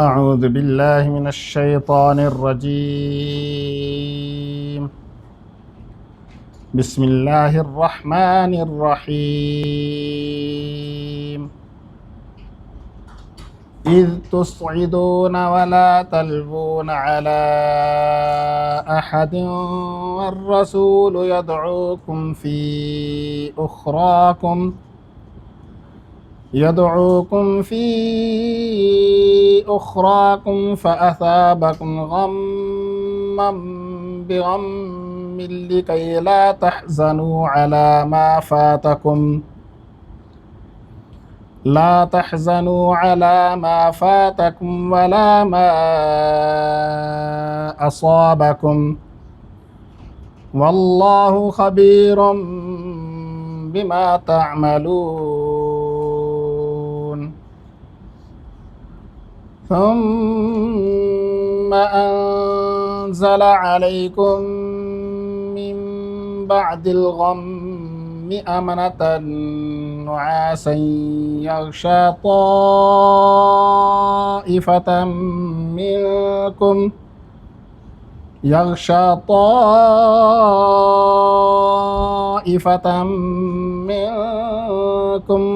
أعوذ بالله من الشيطان الرجيم. بسم الله الرحمن الرحيم. إذ تصعدون ولا تلوون على أحد والرسول يدعوكم في أخراكم فأثابكم غما بغم لكي لا تحزنوا على ما فاتكم ولا ما أصابكم والله خبير بما تعملون. ثم أنزل عليكم من بعد الغم أمنة نعاسا يغشى طائفة منكم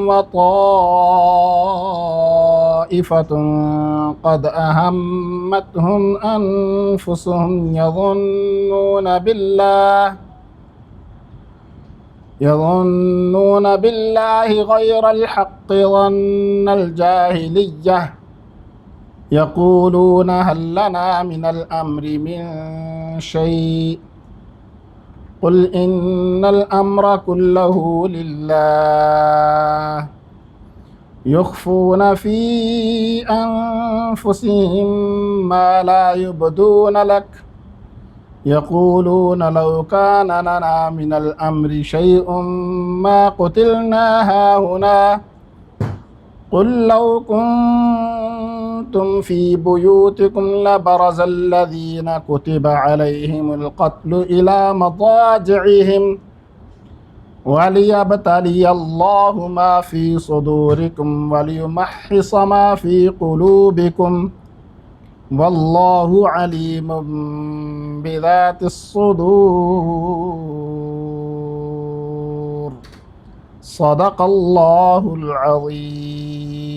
وطائفة قد أهمتهم أنفسهم يظنون بالله غير الحق ظن الجاهلية يقولون هل لنا من الأمر من شيء قل إن الأمر كله لله يخفون في أنفسهم ما لا يبدون لك يقولون لو كان لنا من الأمر شيء ما قتلنا هاهنا قل لو كنتم في بيوتكم لبرز الذين كتب عليهم القتل إلى مضاجعهم وليبتلي الله ما في صدوركم وليمحص ما في قلوبكم والله عليم بذات الصدور. صدق اللہ العظیم.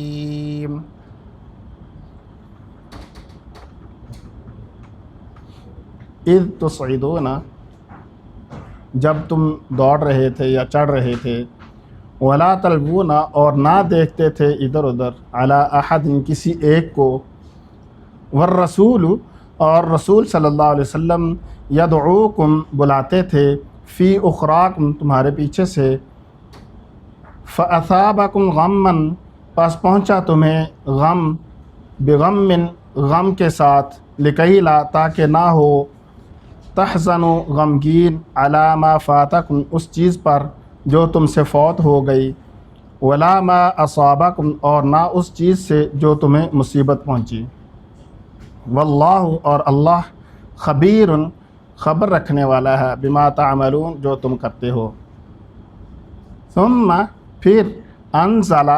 اذ تصعدون، جب تم دوڑ رہے تھے یا چڑھ رہے تھے، ولا تلوون، اور نہ دیکھتے تھے ادھر ادھر، علی احد، کسی ایک کو، والرسول، اور رسول صلی اللہ علیہ وسلم، یدعوکم، بلاتے تھے، فی اخراکم، تمہارے پیچھے سے، فَأَثَابَكُمْ غَمًّا، پس پہنچا تمہیں غم، بغم، غم کے ساتھ، لکئی لا، تاکہ نہ ہو، تحزنوا، غمگین، علی ما فاتکم، اس چیز پر جو تم سے فوت ہو گئی، ولا ما اصابکم، اور نہ اس چیز سے جو تمہیں مصیبت پہنچی، واللہ، اور اللہ، خبیر، خبر رکھنے والا ہے، بما تعملون، جو تم کرتے ہو. ثم، پھر، انزل،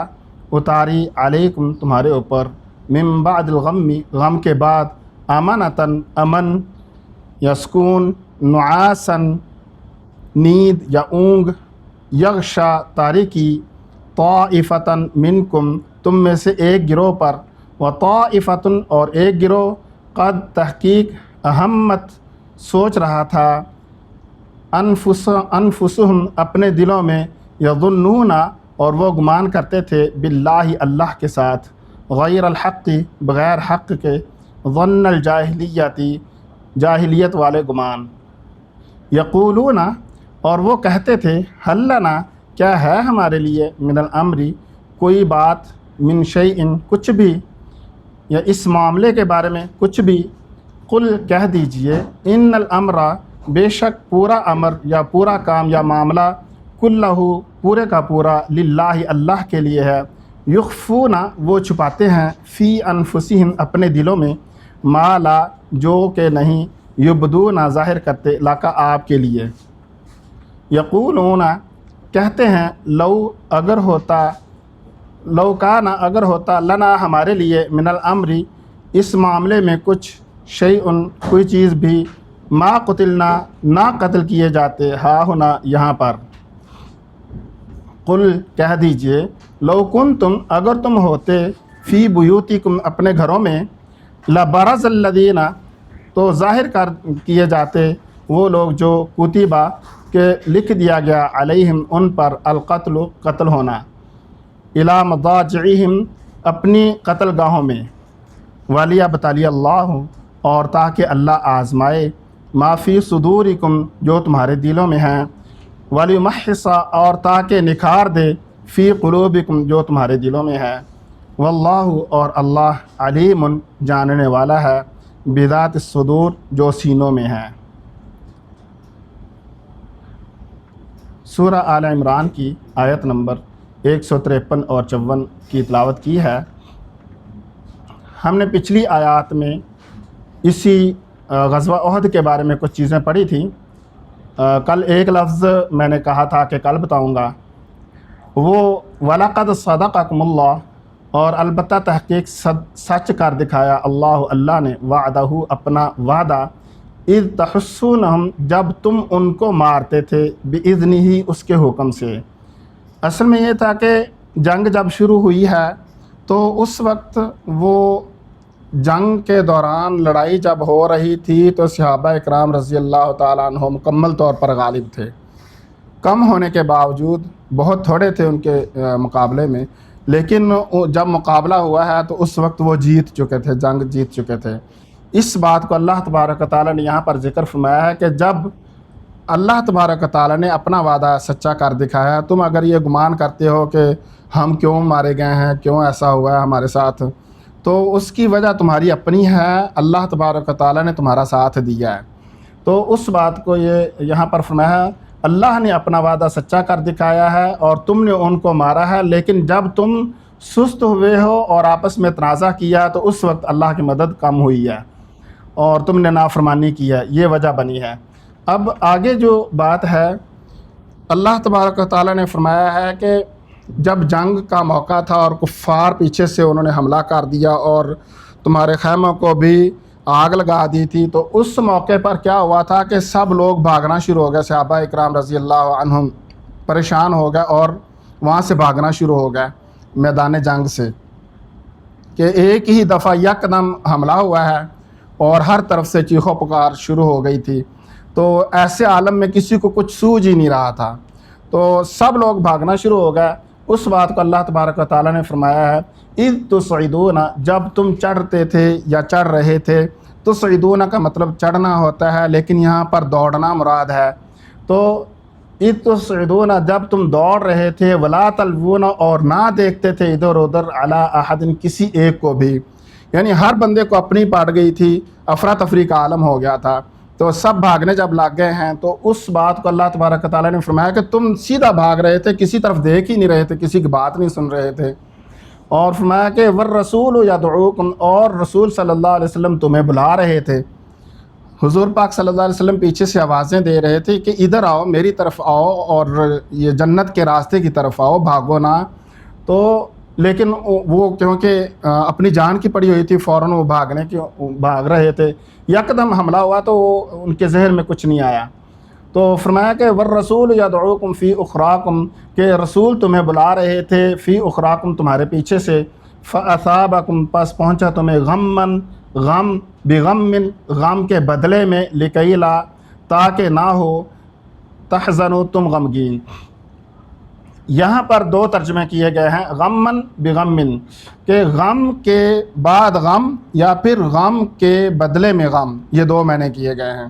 اتاری، علیکم، تمہارے اوپر، من بعد الغم، غم کے بعد، امنتاً، امن، یسکون، نعاساً، نیند یا اونگ، یغشا، تاریکی، طائفتاً منکم، تم میں سے ایک گروہ پر، وطائفتاً، اور ایک گروہ، قد، تحقیق، اہمت، سوچ رہا تھا، انفسہم، اپنے دلوں میں، یظنون، اور وہ گمان کرتے تھے، باللہ، اللہ کے ساتھ، غیر الحق، بغیر حق کے، ظن الجاہلیتی، جاہلیت والے گمان، یقولون، اور وہ کہتے تھے، حل لنا، کیا ہے ہمارے لیے، من الامر، کوئی بات، من شیء، کچھ بھی، یا اس معاملے کے بارے میں کچھ بھی، قل، کہہ دیجئے، ان الامر، بے شک پورا امر یا پورا کام یا معاملہ، کلہ، پورے کا پورا، للہ، اللہ کے لیے ہے، یخفون، وہ چھپاتے ہیں، فی انفسہم، اپنے دلوں میں، ما لا، جو کہ نہیں، یبدون، ظاہر کرتے، لاکا، آپ کے لیے، یقولون، کہتے ہیں، لو کانا، اگر ہوتا، لنا، ہمارے لیے، من الامر، اس معاملے میں کچھ شیء کوئی چیز بھی ما قتلنا نہ قتل کیے جاتے ہا ہونا یہاں پر۔ قل کہہ دیجئے لو کنتم اگر تم ہوتے فی بیوتکم اپنے گھروں میں لبرز الذین تو ظاہر کر کیے جاتے وہ لوگ جو کتبہ کہ لکھ دیا گیا علیہم ان پر القتل قتل ہونا الی مضاجعہم اپنی قتل گاہوں میں ولیبتلی اللہ اور تاکہ اللہ آزمائے ما فی صدورکم جو تمہارے دلوں میں ہیں ولیمحص اور تاکہ نکھار دے فی قلوبکم جو تمہارے دلوں میں ہے واللہ اور اللہ علیم جاننے والا ہے بذات الصدور جو سینوں میں ہے۔ سورہ آل عمران کی آیت نمبر 153 اور 54 کی تلاوت کی ہے۔ ہم نے پچھلی آیات میں اسی غزوہ احد کے بارے میں کچھ چیزیں پڑھی تھیں۔ کل ایک لفظ میں نے کہا تھا کہ کل بتاؤں گا، وہ وَلَقَدْ صَدَقَكُمُ اللَّهُ اور البتہ تحقیق سچ کر دکھایا اللہ نے وعدہ اپنا وعدہ اذ تحسونہم جب تم ان کو مارتے تھے بِإِذْنِهِ اس کے حکم سے۔ اصل میں یہ تھا کہ جنگ جب شروع ہوئی ہے تو اس وقت وہ جنگ کے دوران لڑائی جب ہو رہی تھی تو صحابہ اکرام رضی اللہ تعالیٰ عنہ مکمل طور پر غالب تھے، کم ہونے کے باوجود بہت تھوڑے تھے ان کے مقابلے میں، لیکن جب مقابلہ ہوا ہے تو اس وقت وہ جیت چکے تھے، جنگ جیت چکے تھے۔ اس بات کو اللہ تبارک و تعالیٰ نے یہاں پر ذکر فرمایا ہے کہ جب اللہ تبارک و تعالیٰ نے اپنا وعدہ سچا کر دکھایا، تم اگر یہ گمان کرتے ہو کہ ہم کیوں مارے گئے ہیں، کیوں ایسا ہوا ہے ہمارے ساتھ، تو اس کی وجہ تمہاری اپنی ہے، اللہ تبارک و تعالیٰ نے تمہارا ساتھ دیا ہے۔ تو اس بات کو یہ یہاں پر فرمایا اللہ نے اپنا وعدہ سچا کر دکھایا ہے اور تم نے ان کو مارا ہے، لیکن جب تم سست ہوئے ہو اور آپس میں تنازع کیا تو اس وقت اللہ کی مدد کم ہوئی ہے اور تم نے نافرمانی کی ہے، یہ وجہ بنی ہے۔ اب آگے جو بات ہے، اللہ تبارک و تعالیٰ نے فرمایا ہے کہ جب جنگ کا موقع تھا اور کفار پیچھے سے انہوں نے حملہ کر دیا اور تمہارے خیموں کو بھی آگ لگا دی تھی، تو اس موقع پر کیا ہوا تھا کہ سب لوگ بھاگنا شروع ہو گئے، صحابہ اکرام رضی اللہ عنہم پریشان ہو گئے اور وہاں سے بھاگنا شروع ہو گئے میدان جنگ سے، کہ ایک ہی دفعہ یکدم حملہ ہوا ہے اور ہر طرف سے چیخ و پکار شروع ہو گئی تھی۔ تو ایسے عالم میں کسی کو کچھ سوجھ ہی نہیں رہا تھا، تو سب لوگ بھاگنا شروع ہو گئے۔ اس بات کو اللہ تبارک و تعالیٰ نے فرمایا ہے اذ تصعدون جب تم چڑھتے تھے یا چڑھ رہے تھے، تصعدون کا مطلب چڑھنا ہوتا ہے لیکن یہاں پر دوڑنا مراد ہے۔ تو اذ تصعدون جب تم دوڑ رہے تھے، ولا تلوون اور نہ دیکھتے تھے ادھر ادھر علی احد کسی ایک کو بھی، یعنی ہر بندے کو اپنی پاٹ گئی تھی، افراتفری کا عالم ہو گیا تھا، تو سب بھاگنے جب لگ گئے ہیں تو اس بات کو اللہ تبارک و تعالیٰ نے فرمایا کہ تم سیدھا بھاگ رہے تھے، کسی طرف دیکھ ہی نہیں رہے تھے، کسی کی بات نہیں سن رہے تھے، اور فرمایا کہ والرسول یدعوکم اور رسول صلی اللہ علیہ وسلم تمہیں بلا رہے تھے۔ حضور پاک صلی اللہ علیہ وسلم پیچھے سے آوازیں دے رہے تھے کہ ادھر آؤ، میری طرف آؤ اور یہ جنت کے راستے کی طرف آؤ، بھاگو نہ۔ تو لیکن وہ کیونکہ اپنی جان کی پڑی ہوئی تھی، فوراً وہ بھاگ رہے تھے، یکدم حملہ ہوا تو ان کے ذہن میں کچھ نہیں آیا۔ تو فرمایا کہ والرسول یدعوکم فی اخراکم کہ رسول تمہیں بلا رہے تھے فی اخراکم تمہارے پیچھے سے، فاصابکم پس پہنچا تمہیں غمن غم بغم غم کے بدلے میں لکی لا تاکہ نہ ہو تحزنوا تم غمگین۔ یہاں پر دو ترجمے کیے گئے ہیں، غمن بغم کہ غم کے بعد غم یا پھر غم کے بدلے میں غم، یہ دو میں نے کیے گئے ہیں۔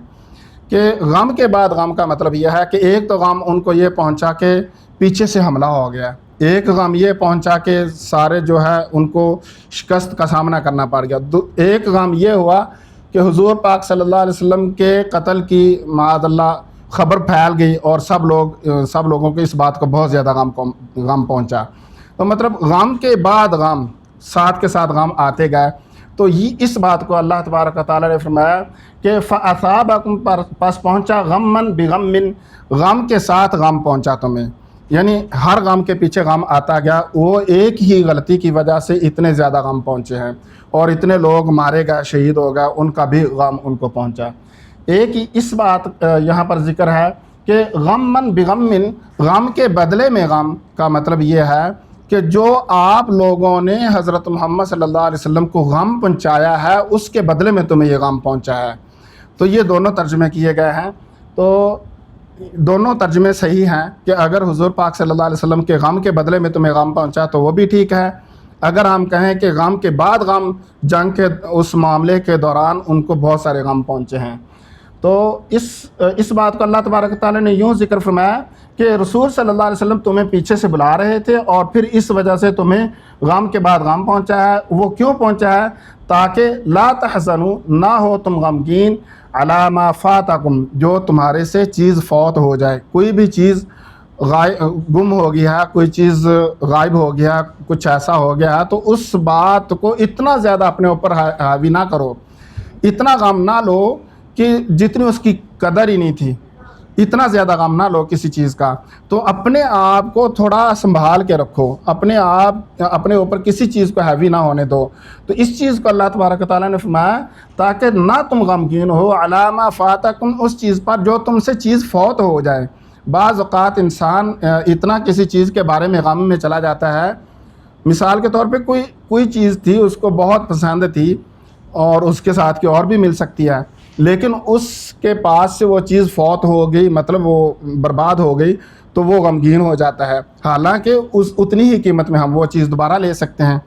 کہ غم کے بعد غم کا مطلب یہ ہے کہ ایک تو غم ان کو یہ پہنچا کہ پیچھے سے حملہ ہو گیا، ایک غم یہ پہنچا کہ سارے جو ہے ان کو شکست کا سامنا کرنا پڑ گیا، ایک غم یہ ہوا کہ حضور پاک صلی اللہ علیہ وسلم کے قتل کی معاذ اللہ خبر پھیل گئی اور سب لوگوں کو اس بات کو بہت زیادہ غم پہنچا۔ تو مطلب غم کے بعد غم، ساتھ کے ساتھ غم آتے گئے۔ تو یہ اس بات کو اللہ تبارک و تعالیٰ نے فرمایا کہ فَأَصَابَكُمْ پس پہنچا غمن بغم غم کے ساتھ غم پہنچا تمہیں، یعنی ہر غم کے پیچھے غم آتا گیا، وہ ایک ہی غلطی کی وجہ سے اتنے زیادہ غم پہنچے ہیں اور اتنے لوگ مارے گئے، شہید ہو گئے، ان کا بھی غم ان کو پہنچا۔ ایک ہی اس بات یہاں پر ذکر ہے کہ غمن بغمن، غم کے بدلے میں غم کا مطلب یہ ہے کہ جو آپ لوگوں نے حضرت محمد صلی اللہ علیہ وسلم کو غم پہنچایا ہے اس کے بدلے میں تمہیں یہ غم پہنچا ہے۔ تو یہ دونوں ترجمے کیے گئے ہیں، تو دونوں ترجمے صحیح ہیں کہ اگر حضور پاک صلی اللہ علیہ وسلم کے غم کے بدلے میں تمہیں غم پہنچا تو وہ بھی ٹھیک ہے، اگر ہم کہیں کہ غم کے بعد غم، جنگ کے اس معاملے کے دوران ان کو بہت سارے غم پہنچے ہیں، تو اس بات کو اللہ تبارک و تعالیٰ نے یوں ذکر فرمایا کہ رسول صلی اللہ علیہ وسلم تمہیں پیچھے سے بلا رہے تھے اور پھر اس وجہ سے تمہیں غم کے بعد غم پہنچا ہے۔ وہ کیوں پہنچا ہے؟ تاکہ لا تحزنوا، نہ ہو تم غمگین، علی ما فاتکم، جو تمہارے سے چیز فوت ہو جائے، کوئی بھی چیز گم ہو گیا، کوئی چیز غائب ہو گیا، کچھ ایسا ہو گیا تو اس بات کو اتنا زیادہ اپنے اوپر حاوی نہ کرو، اتنا غم نہ لو کہ جتنی اس کی قدر ہی نہیں تھی، اتنا زیادہ غم نہ لو کسی چیز کا، تو اپنے آپ کو تھوڑا سنبھال کے رکھو، اپنے اوپر کسی چیز کو حاوی نہ ہونے دو۔ تو اس چیز کو اللہ تبارک و تعالیٰ نے فرمایا تاکہ نہ تم غمگین ہو علی ما فاتکم، اس چیز پر جو تم سے چیز فوت ہو جائے۔ بعض اوقات انسان اتنا کسی چیز کے بارے میں غم میں چلا جاتا ہے، مثال کے طور پہ کوئی چیز تھی اس کو بہت پسند تھی اور اس کے ساتھ کی اور بھی مل سکتی ہے، لیکن اس کے پاس سے وہ چیز فوت ہو گئی، مطلب وہ برباد ہو گئی، تو وہ غمگین ہو جاتا ہے، حالانکہ اتنی ہی قیمت میں ہم وہ چیز دوبارہ لے سکتے ہیں۔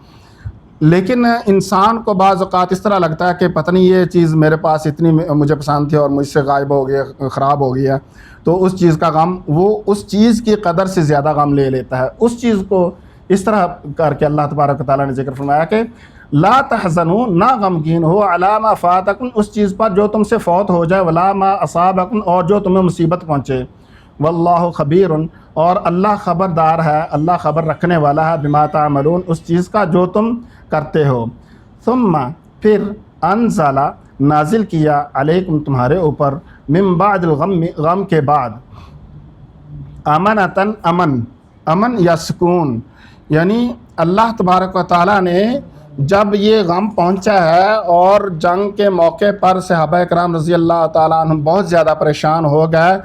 لیکن انسان کو بعض اوقات اس طرح لگتا ہے کہ پتہ نہیں یہ چیز میرے پاس اتنی مجھے پسند تھی اور مجھ سے غائب ہو گئی، خراب ہو گئی ہے، تو اس چیز کا غم، وہ اس چیز کی قدر سے زیادہ غم لے لیتا ہے۔ اس چیز کو اس طرح کر کے اللہ تبارک و تعالیٰ نے ذکر فرمایا کہ لا تحزنوا، نہ غمگین ہو، علی ما فاتکم، اس چیز پر جو تم سے فوت ہو جائے، ولا ما اصابکم، اور جو تمہیں مصیبت پہنچے، واللہ خبیر، اور اللہ خبردار ہے، اللہ خبر رکھنے والا ہے، بما تعملون، اس چیز کا جو تم کرتے ہو۔ ثم، پھر، انزل، نازل کیا، علیکم، تمہارے اوپر، من بعد الغم، غم کے بعد، امنتن، امن یا سکون، یعنی اللہ تبارک و تعالیٰ نے جب یہ غم پہنچا ہے اور جنگ کے موقع پر صحابہ کرام رضی اللہ تعالیٰ عنہ بہت زیادہ پریشان ہو گئے،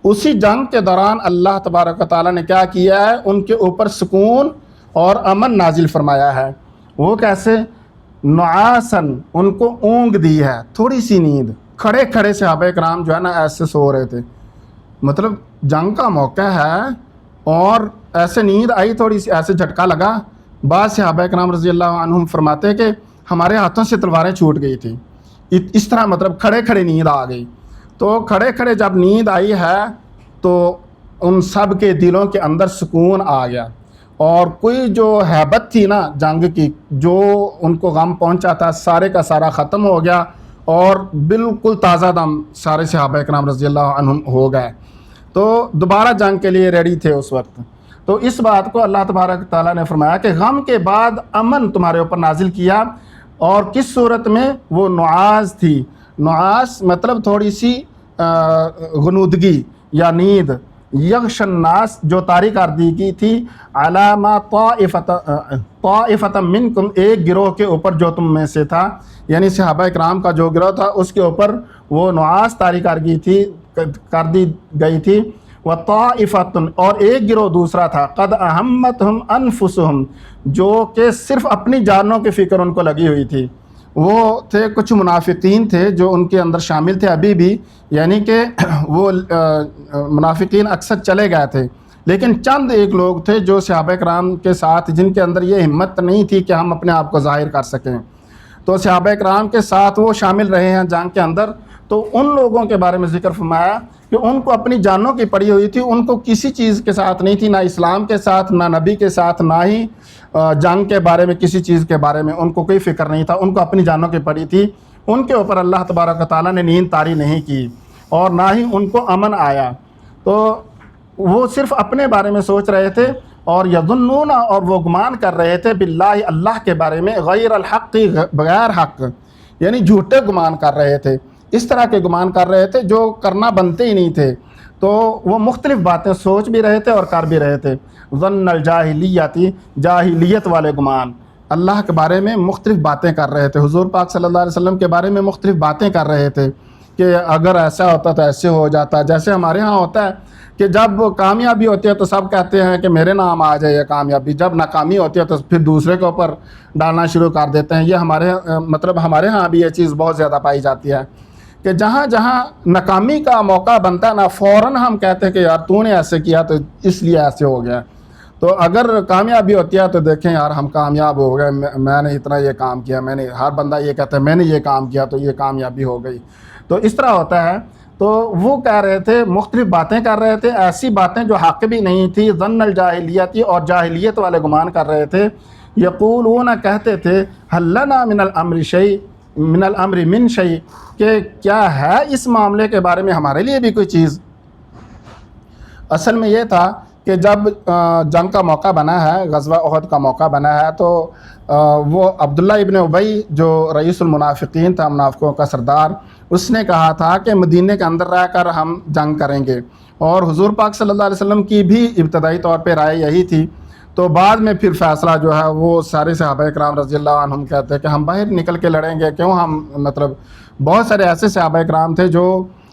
اسی جنگ کے دوران اللہ تبارک و تعالیٰ نے کیا کیا ہے؟ ان کے اوپر سکون اور امن نازل فرمایا ہے۔ وہ کیسے؟ نعاسن، ان کو اونگ دی ہے، تھوڑی سی نیند، کھڑے کھڑے صحابہ کرام جو ہے نا ایسے سو رہے تھے، مطلب جنگ کا موقع ہے اور ایسے نیند آئی، تھوڑی سی ایسے جھٹکا لگا۔ بعض صحابہ کرام رضی اللہ عنہم فرماتے ہیں کہ ہمارے ہاتھوں سے تلواریں چھوٹ گئی تھیں، اس طرح مطلب کھڑے کھڑے نیند آ گئی۔ تو کھڑے کھڑے جب نیند آئی ہے تو ان سب کے دلوں کے اندر سکون آ گیا، اور کوئی جو ہیبت تھی نا جنگ کی، جو ان کو غم پہنچا تھا، سارے کا سارا ختم ہو گیا اور بالکل تازہ دم سارے صحابہ کرام رضی اللہ عنہم ہو گئے، تو دوبارہ جنگ کے لیے ریڈی تھے اس وقت۔ تو اس بات کو اللہ تبارک تعالیٰ نے فرمایا کہ غم کے بعد امن تمہارے اوپر نازل کیا، اور کس صورت میں؟ وہ نعاس تھی، نعاس مطلب تھوڑی سی غنودگی یا نیند، یغش الناس، جو طاری کر دی گئی تھی، علامہ طائفۃ منکم، ایک گروہ کے اوپر جو تم میں سے تھا، یعنی صحابہ کرام کا جو گروہ تھا اس کے اوپر وہ نعاس طاری کر دی گئی تھی، وطائفۃ، اور ایک گروہ دوسرا تھا، قد اہمتہم انفسہم، جو کہ صرف اپنی جانوں کی فکر ان کو لگی ہوئی تھی۔ وہ تھے کچھ منافقین تھے جو ان کے اندر شامل تھے ابھی بھی، یعنی کہ وہ منافقین اکثر چلے گئے تھے، لیکن چند ایک لوگ تھے جو صحابہ کرام کے ساتھ، جن کے اندر یہ ہمت نہیں تھی کہ ہم اپنے آپ کو ظاہر کر سکیں، تو صحابہ کرام کے ساتھ وہ شامل رہے ہیں جنگ کے اندر۔ تو ان لوگوں کے بارے میں ذکر فرمایا کہ ان کو اپنی جانوں کی پڑی ہوئی تھی، ان کو کسی چیز کے ساتھ نہیں تھی، نہ اسلام کے ساتھ، نہ نبی کے ساتھ، نہ ہی جنگ کے بارے میں، کسی چیز کے بارے میں ان کو کوئی فکر نہیں تھا، ان کو اپنی جانوں کی پڑی تھی۔ ان کے اوپر اللہ تبارک و تعالیٰ نے نیند طاری نہیں کی اور نہ ہی ان کو امن آیا، تو وہ صرف اپنے بارے میں سوچ رہے تھے، اور یظنون، اور وہ گمان کر رہے تھے، باللہ، اللہ کے بارے میں، غیر الحق، بغیر حق، یعنی جھوٹے گمان کر رہے تھے، اس طرح کے گمان کر رہے تھے جو کرنا بنتے ہی نہیں تھے۔ تو وہ مختلف باتیں سوچ بھی رہے تھے اور کر بھی رہے تھے۔ ظن الجاہلیتی، جاہلیت والے گمان، اللہ کے بارے میں مختلف باتیں کر رہے تھے، حضور پاک صلی اللہ علیہ وسلم کے بارے میں مختلف باتیں کر رہے تھے کہ اگر ایسا ہوتا تو ایسے ہو جاتا۔ جیسے ہمارے ہاں ہوتا ہے کہ جب کامیابی ہوتی ہے تو سب کہتے ہیں کہ میرے نام آ جائے یہ کامیابی، جب ناکامی ہوتی ہے تو پھر دوسرے کے اوپر ڈالنا شروع کر دیتے ہیں۔ یہ ہمارے ہاں بھی یہ چیز بہت زیادہ پائی جاتی ہے کہ جہاں جہاں ناکامی کا موقع بنتا ہے نا، فوراً ہم کہتے ہیں کہ یار تو نے ایسے کیا تو اس لیے ایسے ہو گیا۔ تو اگر کامیابی ہوتی ہے تو دیکھیں یار ہم کامیاب ہو گئے، میں نے اتنا یہ کام کیا، ہر بندہ یہ کہتا ہے میں نے یہ کام کیا تو یہ کامیابی ہو گئی۔ تو اس طرح ہوتا ہے۔ تو وہ کہہ رہے تھے، مختلف باتیں کر رہے تھے، ایسی باتیں جو حق بھی نہیں تھی، ظن الجاہلیتی، اور جاہلیت والے گمان کر رہے تھے۔ یقولون، کہتے تھے، هل لنا من الامر من شیء، کہ کیا ہے اس معاملے کے بارے میں ہمارے لیے بھی کوئی چیز۔ اصل میں یہ تھا کہ جب جنگ کا موقع بنا ہے، غزوہ احد کا موقع بنا ہے، تو وہ عبداللہ ابن ابی جو رئیس المنافقین تھا، منافقوں کا سردار، اس نے کہا تھا کہ مدینہ کے اندر رہ کر ہم جنگ کریں گے، اور حضور پاک صلی اللہ علیہ وسلم کی بھی ابتدائی طور پہ رائے یہی تھی۔ تو بعد میں پھر فیصلہ جو ہے وہ سارے صحابہ کرام رضی اللہ عنہم کہتے ہیں کہ ہم باہر نکل کے لڑیں گے، کیوں ہم بہت سارے ایسے صحابہ کرام تھے جو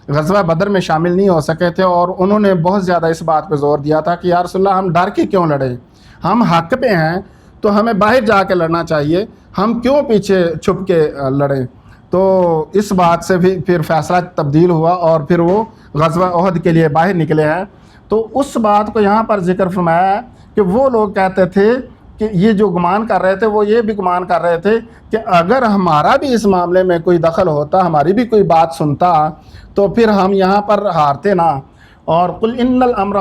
غزوہ بدر میں شامل نہیں ہو سکے تھے، اور انہوں نے بہت زیادہ اس بات پہ زور دیا تھا کہ یا رسول اللہ ہم ڈر کے کیوں لڑیں، ہم حق پہ ہیں تو ہمیں باہر جا کے لڑنا چاہیے، ہم کیوں پیچھے چھپ کے لڑیں۔ تو اس بات سے بھی پھر فیصلہ تبدیل ہوا اور پھر وہ غزوہ احد کے لیے باہر نکلے ہیں۔ تو اس بات کو یہاں پر ذکر فرمایا ہے کہ وہ لوگ کہتے تھے کہ یہ جو گمان کر رہے تھے، وہ یہ بھی گمان کر رہے تھے کہ اگر ہمارا بھی اس معاملے میں کوئی دخل ہوتا، ہماری بھی کوئی بات سنتا، تو پھر ہم یہاں پر ہارتے نہ۔ اور قل ان الامر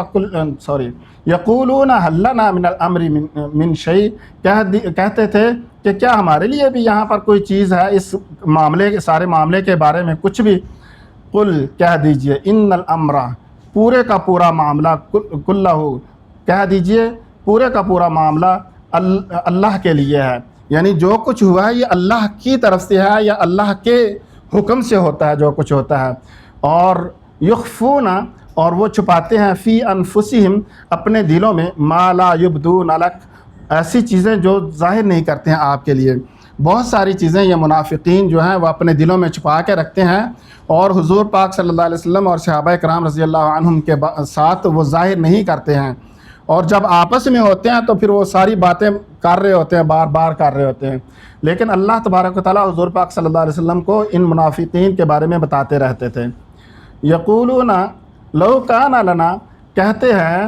یقولون هل لنا من الامر من شیء، کہتے تھے کہ کیا ہمارے لیے بھی یہاں پر کوئی چیز ہے اس سارے معاملے کے بارے میں کچھ بھی۔ قل، کہہ دیجئے، ان الامر، پورے کا پورا معاملہ، کلہ، کہہ دیجئے پورے کا پورا معاملہ اللہ کے لیے ہے، یعنی جو کچھ ہوا ہے یہ اللہ کی طرف سے ہے، یا اللہ کے حکم سے ہوتا ہے جو کچھ ہوتا ہے۔ اور یخفون، اور وہ چھپاتے ہیں، فی انفسہم، اپنے دلوں میں، ما لا یبدون لک، ایسی چیزیں جو ظاہر نہیں کرتے ہیں آپ کے لیے۔ بہت ساری چیزیں یہ منافقین جو ہیں وہ اپنے دلوں میں چھپا کے رکھتے ہیں، اور حضور پاک صلی اللہ علیہ وسلم اور صحابہ کرام رضی اللہ عنہم کے ساتھ وہ ظاہر نہیں کرتے ہیں، اور جب آپس میں ہوتے ہیں تو پھر وہ ساری باتیں کر رہے ہوتے ہیں، بار بار کر رہے ہوتے ہیں۔ لیکن اللہ تبارک و تعالیٰ حضور پاک صلی اللہ علیہ وسلم کو ان منافقین کے بارے میں بتاتے رہتے تھے۔ یقولون لو کان لنا، کہتے ہیں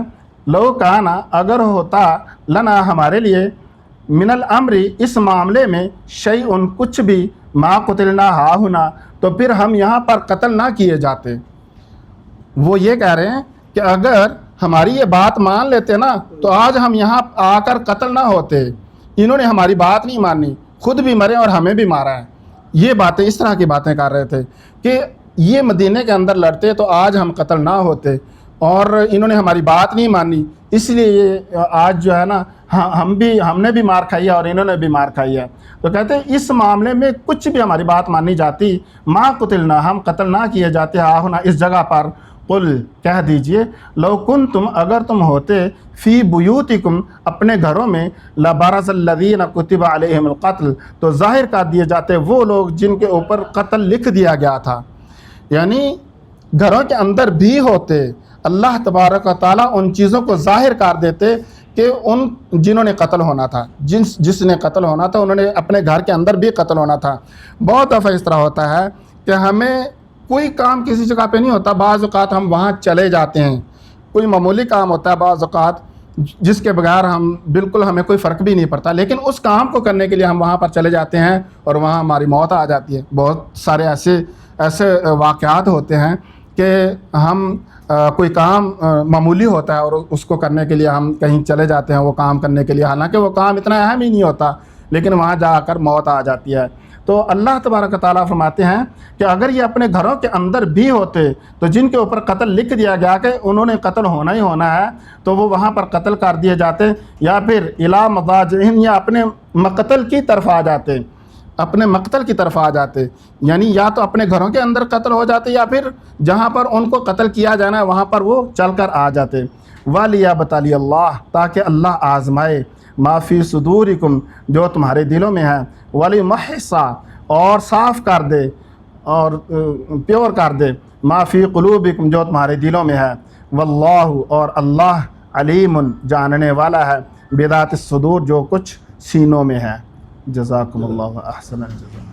لو کان، اگر ہوتا، لنا، ہمارے لیے، من الامر، اس معاملے میں، شیء، کچھ بھی، ما قتلنا ہاہنا، تو پھر ہم یہاں پر قتل نہ کیے جاتے۔ وہ یہ کہہ رہے ہیں کہ اگر ہماری یہ بات مان لیتے نا تو آج ہم یہاں آ کر قتل نہ ہوتے، انہوں نے ہماری بات نہیں مانی، خود بھی مرے اور ہمیں بھی مارا ہے۔ یہ باتیں، اس طرح کی باتیں کر رہے تھے کہ یہ مدینہ کے اندر لڑتے تو آج ہم قتل نہ ہوتے، اور انہوں نے ہماری بات نہیں مانی، اس لیے یہ آج جو ہے نا ہم نے بھی مار کھائی ہے اور انہوں نے بھی مار کھائی ہے۔ تو کہتے ہیں اس معاملے میں کچھ بھی ہماری بات مانی جاتی، ما قتلنا، ہم قتل نہ کیے جاتے، ہاہنا، اس جگہ پر۔ قل، کہہ دیجئے، لو کنتم، اگر تم ہوتے، فی بیوتکم، اپنے گھروں میں، لبرز الذین کتب علیہم القتل، تو ظاہر کر دیے جاتے وہ لوگ جن کے اوپر قتل لکھ دیا گیا تھا، یعنی گھروں کے اندر بھی ہوتے، اللہ تبارک و تعالیٰ ان چیزوں کو ظاہر کر دیتے کہ ان جنہوں نے قتل ہونا تھا، جس نے قتل ہونا تھا انہوں نے اپنے گھر کے اندر بھی قتل ہونا تھا۔ بہت دفعہ اس طرح ہوتا ہے کہ ہمیں کوئی کام کسی جگہ پہ نہیں ہوتا، بعض اوقات ہم وہاں چلے جاتے ہیں، کوئی معمولی کام ہوتا ہے بعض اوقات جس کے بغیر ہمیں کوئی فرق بھی نہیں پڑتا، لیکن اس کام کو کرنے کے لیے ہم وہاں پر چلے جاتے ہیں اور وہاں ہماری موت آ جاتی ہے۔ بہت سارے ایسے واقعات ہوتے ہیں کہ ہم کوئی کام معمولی ہوتا ہے اور اس کو کرنے کے لیے ہم کہیں چلے جاتے ہیں، وہ کام کرنے کے لیے، حالانکہ وہ کام اتنا اہم ہی نہیں ہوتا، لیکن وہاں جا کر موت آ جاتی ہے۔ تو اللہ تبارک و تعالیٰ فرماتے ہیں کہ اگر یہ اپنے گھروں کے اندر بھی ہوتے تو جن کے اوپر قتل لکھ دیا گیا کہ انہوں نے قتل ہونا ہی ہونا ہے، تو وہ وہاں پر قتل کر دیے جاتے، یا پھر الی مضاجعہم، یا اپنے مقتل کی طرف آ جاتے۔ اپنے مقتل کی طرف آ جاتے، یعنی یا تو اپنے گھروں کے اندر قتل ہو جاتے یا پھر جہاں پر ان کو قتل کیا جانا ہے وہاں پر وہ چل کر آ جاتے۔ وَلِيَبْتَلِيَ اللَّهُ، تاکہ اللہ آزمائے، مَا فِي صُدُورِكُمْ، جو تمہارے دلوں میں ہے، وَلِيُمَحِّصَ، اور صاف کر دے اور پیور کر دے، مَا فِي قُلُوبِكُمْ، جو تمہارے دلوں میں ہے، وَاللَّهُ، اور اللہ علیم، جاننے والا ہے، بِذَاتِ الصُّدُور، جو کچھ سینوں میں ہے۔ جزاکم اللہ احسن الجزا۔